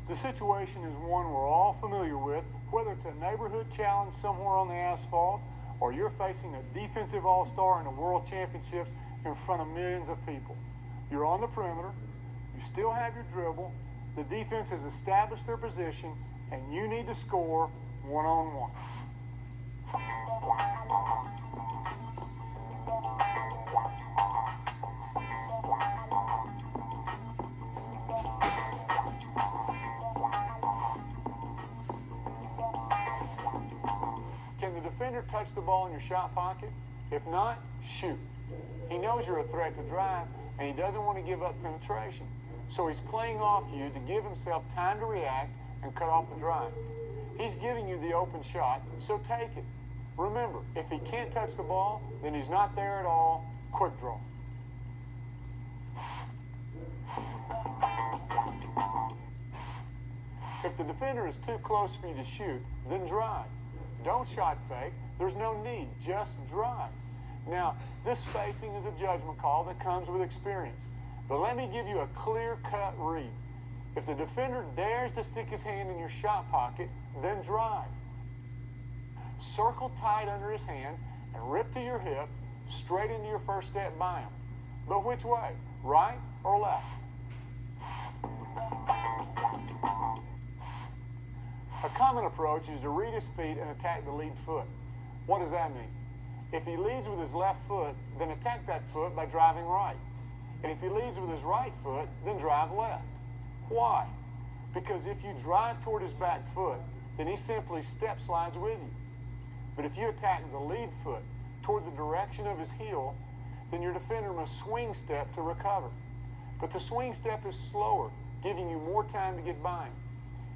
The situation is one we're all familiar with, whether it's a neighborhood challenge somewhere on the asphalt, or you're facing a defensive all-star in the World Championships in front of millions of people. You're on the perimeter, you still have your dribble, the defense has established their position, and you need to score one-on-one. Can the defender touch the ball in your shot pocket? If not, shoot. He knows you're a threat to drive, and he doesn't want to give up penetration. So he's playing off you to give himself time to react and cut off the drive. He's giving you the open shot, so take it. Remember, if he can't touch the ball, then he's not there at all. Quick draw. If the defender is too close for you to shoot, then drive. Don't shot fake. There's no need. Just drive. Now, this spacing is a judgment call that comes with experience. But let me give you a clear-cut read. If the defender dares to stick his hand in your shot pocket, then drive. Circle tight under his hand and rip to your hip, straight into your first step by him. But which way? Right or left? A common approach is to read his feet and attack the lead foot. What does that mean? If he leads with his left foot, then attack that foot by driving right. And if he leads with his right foot, then drive left. Why? Because if you drive toward his back foot, then he simply step slides with you. But if you attack the lead foot toward the direction of his heel, then your defender must swing step to recover. But the swing step is slower, giving you more time to get by him.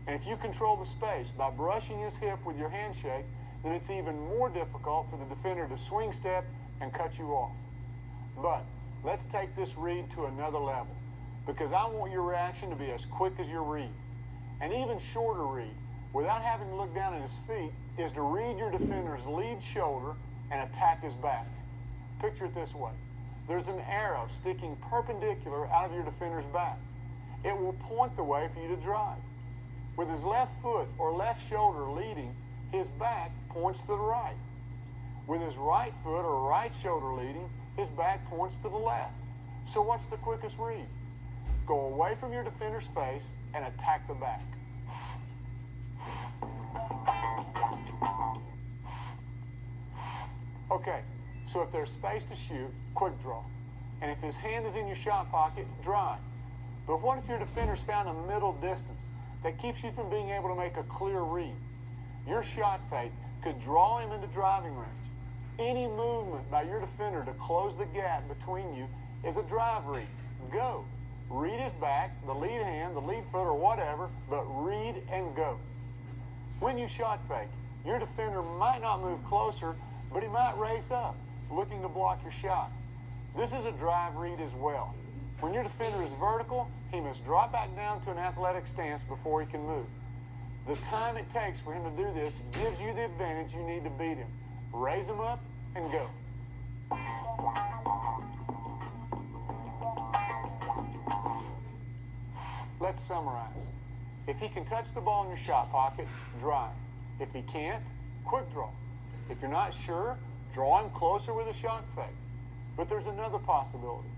And if you control the space by brushing his hip with your handshake, then it's even more difficult for the defender to swing step and cut you off. But let's take this read to another level, because I want your reaction to be as quick as your read. An even shorter read, without having to look down at his feet, is to read your defender's lead shoulder and attack his back. Picture it this way. There's an arrow sticking perpendicular out of your defender's back. It will point the way for you to drive. With his left foot or left shoulder leading, his back points to the right. With his right foot or right shoulder leading, his back points to the left. So what's the quickest read? Go away from your defender's face and attack the back. Okay, so if there's space to shoot, quick draw. And if his hand is in your shot pocket, drive. But what if your defender's found a middle distance that keeps you from being able to make a clear read? Your shot fake could draw him into driving range. Any movement by your defender to close the gap between you is a drive read. Go. Read his back, the lead hand, the lead foot, or whatever, but read and go. When you shot fake, your defender might not move closer, but he might raise up, looking to block your shot. This is a drive read as well. When your defender is vertical, he must drop back down to an athletic stance before he can move. The time it takes for him to do this gives you the advantage you need to beat him. Raise him up and go. Let's summarize. If he can touch the ball in your shot pocket, drive. If he can't, quick draw. If you're not sure, draw him closer with a shot fake. But there's another possibility.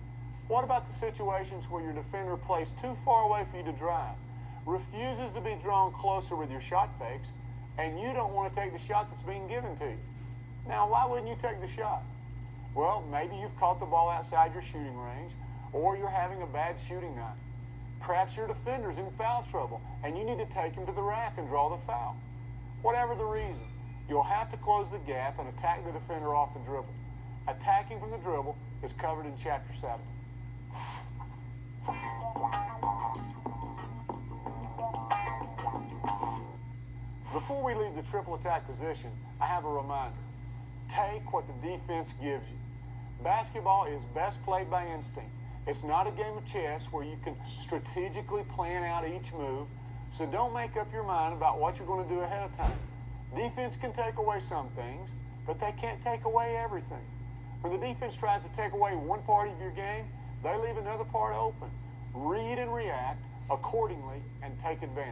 What about the situations where your defender plays too far away for you to drive, refuses to be drawn closer with your shot fakes, and you don't want to take the shot that's being given to you? Now, why wouldn't you take the shot? Well, maybe you've caught the ball outside your shooting range, or you're having a bad shooting night. Perhaps your defender's in foul trouble, and you need to take him to the rack and draw the foul. Whatever the reason, you'll have to close the gap and attack the defender off the dribble. Attacking from the dribble is covered in Chapter 7. Before we leave the triple attack position, I have a reminder. Take what the defense gives you. Basketball is best played by instinct. It's not a game of chess where you can strategically plan out each move, so don't make up your mind about what you're going to do ahead of time. Defense can take away some things, but they can't take away everything. When the defense tries to take away one part of your game, they leave another part open. Read and react accordingly and take advantage.